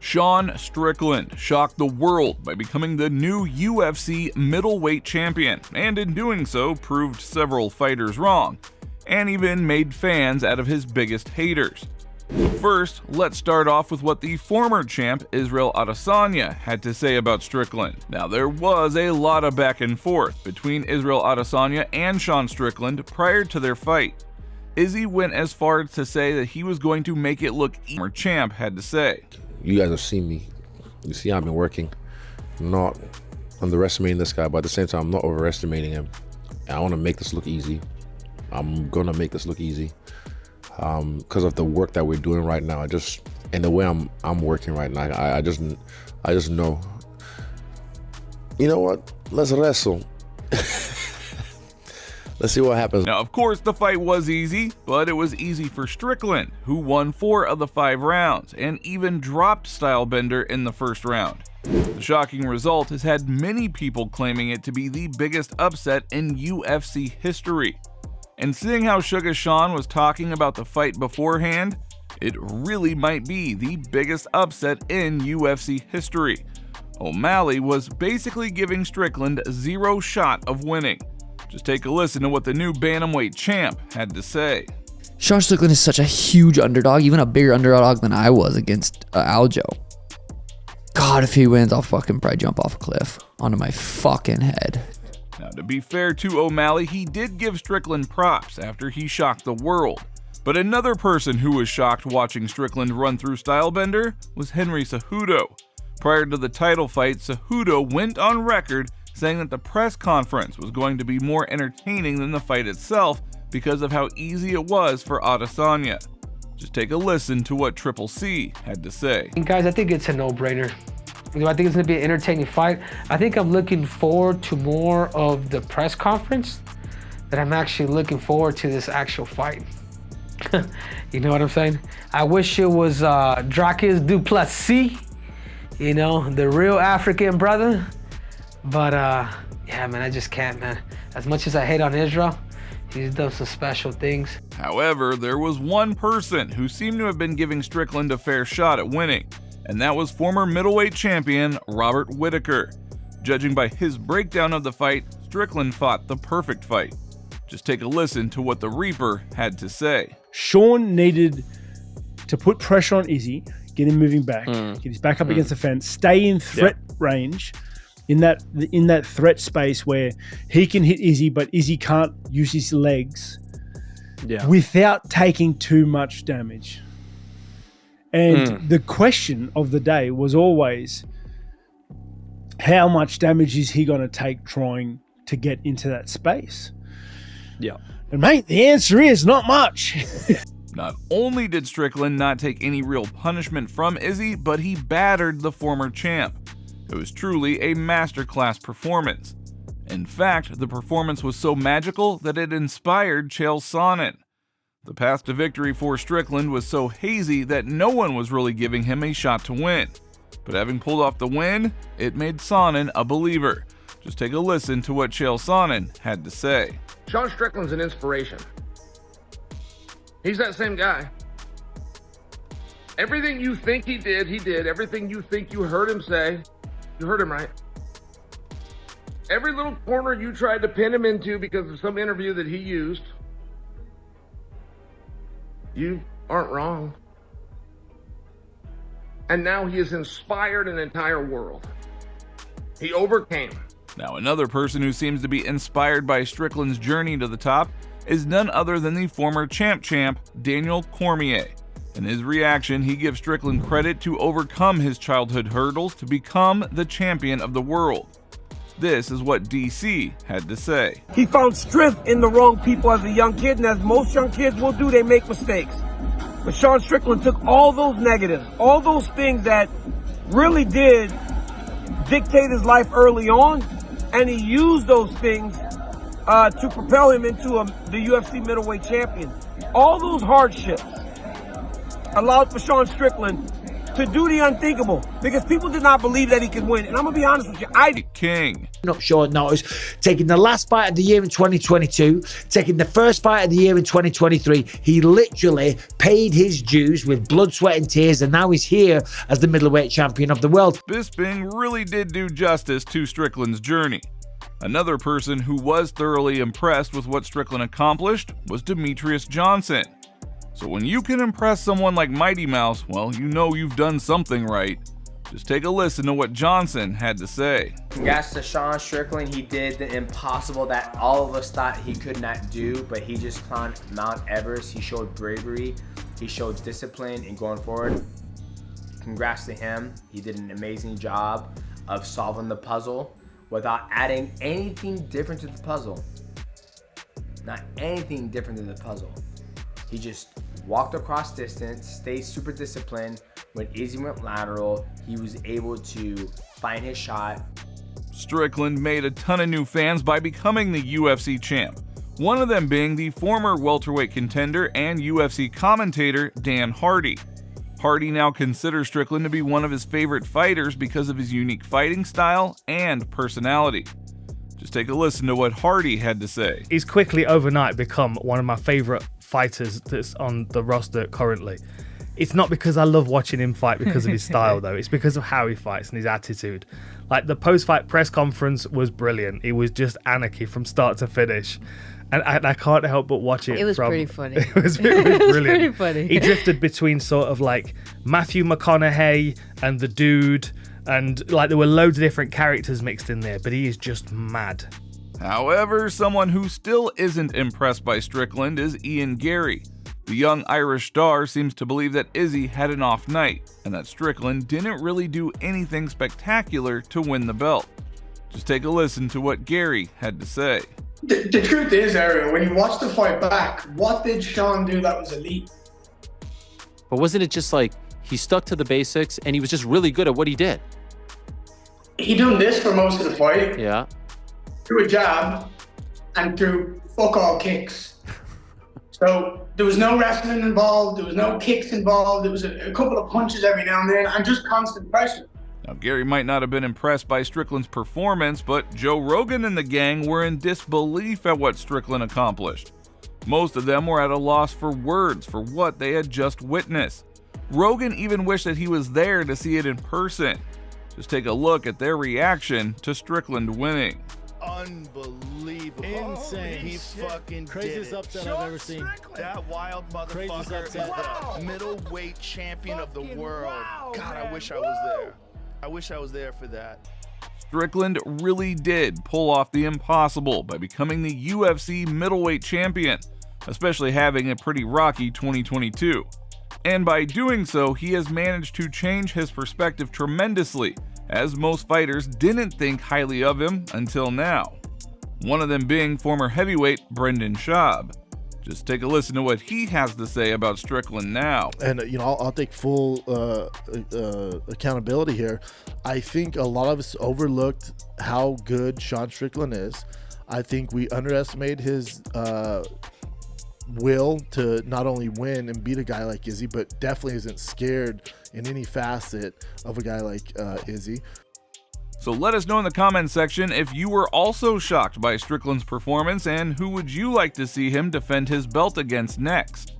Sean Strickland shocked the world by becoming the new UFC middleweight champion, and in doing so proved several fighters wrong, and even made fans out of his biggest haters. So first, let's start off with what the former champ Israel Adesanya had to say about Strickland. Now, there was a lot of back and forth between Israel Adesanya and Sean Strickland prior to their fight. Izzy went as far as to say that he was going to make it look easy. Former champ had to say, "You guys have seen me. You see I've been working. I'm not underestimating this guy, but at the same time, I'm not overestimating him. I want to make this look easy. I'm going to make this look easy because of the work that we're doing right now. And the way I'm working right now, I just know. You know what? Let's wrestle." Let's see what happens. Now, of course, the fight was easy, but it was easy for Strickland, who won 4 of the 5 rounds, and even dropped Stylebender in the first round. The shocking result has had many people claiming it to be the biggest upset in UFC history. And seeing how Sugar Sean was talking about the fight beforehand, it really might be the biggest upset in UFC history. O'Malley was basically giving Strickland 0 shot of winning. Just take a listen to what the new bantamweight champ had to say. Sean Strickland is such a huge underdog, even a bigger underdog than I was against Aljo. God, if he wins, I'll fucking probably jump off a cliff onto my fucking head. Now, to be fair to O'Malley, he did give Strickland props after he shocked the world. But another person who was shocked watching Strickland run through Stylebender was Henry Cejudo. Prior to the title fight, Cejudo went on record saying that the press conference was going to be more entertaining than the fight itself because of how easy it was for Adesanya. Just take a listen to what Triple C had to say. Guys, I think it's a no-brainer. I think it's going to be an entertaining fight. I think I'm looking forward to more of the press conference than I'm actually looking forward to this actual fight. You know what I'm saying? I wish it was Dracus du Plessis, you know, the real African brother. But yeah, man, I just can't, man. As much as I hate on Israel, he's done some special things. However, there was one person who seemed to have been giving Strickland a fair shot at winning, and that was former middleweight champion Robert Whittaker. Judging by his breakdown of the fight, Strickland fought the perfect fight. Just take a listen to what the Reaper had to say. Sean needed to put pressure on Izzy, get him moving back, get his back up against the fence, stay in threat range, in that threat space where he can hit Izzy, but Izzy can't use his legs without taking too much damage. And the question of the day was always, how much damage is he going to take trying to get into that space? Yeah. And mate, the answer is not much. Not only did Strickland not take any real punishment from Izzy, but he battered the former champ. It was truly a masterclass performance. In fact, the performance was so magical that it inspired Chael Sonnen. The path to victory for Strickland was so hazy that no one was really giving him a shot to win. But having pulled off the win, it made Sonnen a believer. Just take a listen to what Chael Sonnen had to say. Sean Strickland's an inspiration. He's that same guy. Everything you think he did, he did. Everything you think you heard him say, you heard him right. Every little corner you tried to pin him into because of some interview that he used, you aren't wrong. And now he has inspired an entire world. He overcame. Now, another person who seems to be inspired by Strickland's journey to the top is none other than the former champ Daniel Cormier. In his reaction, he gives Strickland credit to overcome his childhood hurdles to become the champion of the world. This is what DC had to say. He found strength in the wrong people as a young kid, and as most young kids will do, they make mistakes. But Sean Strickland took all those negatives, all those things that really did dictate his life early on, and he used those things to propel him into the UFC middleweight champion. All those hardships allowed for Sean Strickland to do the unthinkable because people did not believe that he could win. And I'm going to be honest with you, I King. Up short notice, taking the last fight of the year in 2022, taking the first fight of the year in 2023. He literally paid his dues with blood, sweat, and tears, and now he's here as the middleweight champion of the world. Bisping really did do justice to Strickland's journey. Another person who was thoroughly impressed with what Strickland accomplished was Demetrius Johnson. So when you can impress someone like Mighty Mouse, well, you know you've done something right. Just take a listen to what Johnson had to say. Congrats to Sean Strickland. He did the impossible that all of us thought he could not do, but he just climbed Mount Everest. He showed bravery. He showed discipline in going forward. Congrats to him. He did an amazing job of solving the puzzle without adding anything different to the puzzle. Not anything different to the puzzle. He just walked across distance, stayed super disciplined. When Izzy went lateral, he was able to find his shot. Strickland made a ton of new fans by becoming the UFC champ, one of them being the former welterweight contender and UFC commentator Dan Hardy. Hardy now considers Strickland to be one of his favorite fighters because of his unique fighting style and personality. Just take a listen to what Hardy had to say. He's quickly overnight become one of my favorite fighters that's on the roster currently. It's not because I love watching him fight because of his style though, it's because of how he fights and his attitude. Like the post-fight press conference was brilliant. It was just anarchy from start to finish. And I can't help but watch it. It was pretty funny. It was brilliant. Pretty funny. He drifted between sort of like Matthew McConaughey and the Dude, and like there were loads of different characters mixed in there, but he is just mad. However, someone who still isn't impressed by Strickland is Ian Gary. The young Irish star seems to believe that Izzy had an off night, and that Strickland didn't really do anything spectacular to win the belt. Just take a listen to what Gary had to say. The truth is, Ariel, when you watch the fight back, what did Sean do that was elite? But wasn't it just like he stuck to the basics and he was just really good at what he did? He done this for most of the fight. Yeah. Threw a jab and threw fuck all kicks. So there was no wrestling involved. There was no kicks involved. There was a couple of punches every now and then and just constant pressure. Now, Gary might not have been impressed by Strickland's performance, but Joe Rogan and the gang were in disbelief at what Strickland accomplished. Most of them were at a loss for words for what they had just witnessed. Rogan even wished that he was there to see it in person. Just take a look at their reaction to Strickland winning. Unbelievable. Insane. He fucking Craziest did it. upset I've ever seen. That wild motherfucker is the middleweight champion of the world. God, I wish I was there. I wish I was there for that. Strickland really did pull off the impossible by becoming the UFC middleweight champion, especially having a pretty rocky 2022. And by doing so, he has managed to change his perspective tremendously, as most fighters didn't think highly of him until now. One of them being former heavyweight Brendan Schaub. Just take a listen to what he has to say about Strickland now. And, I'll take full accountability here. I think a lot of us overlooked how good Sean Strickland is. I think we underestimated his will to not only win and beat a guy like Izzy, but definitely isn't scared in any facet of a guy like Izzy. So let us know in the comments section if you were also shocked by Strickland's performance, and who would you like to see him defend his belt against next?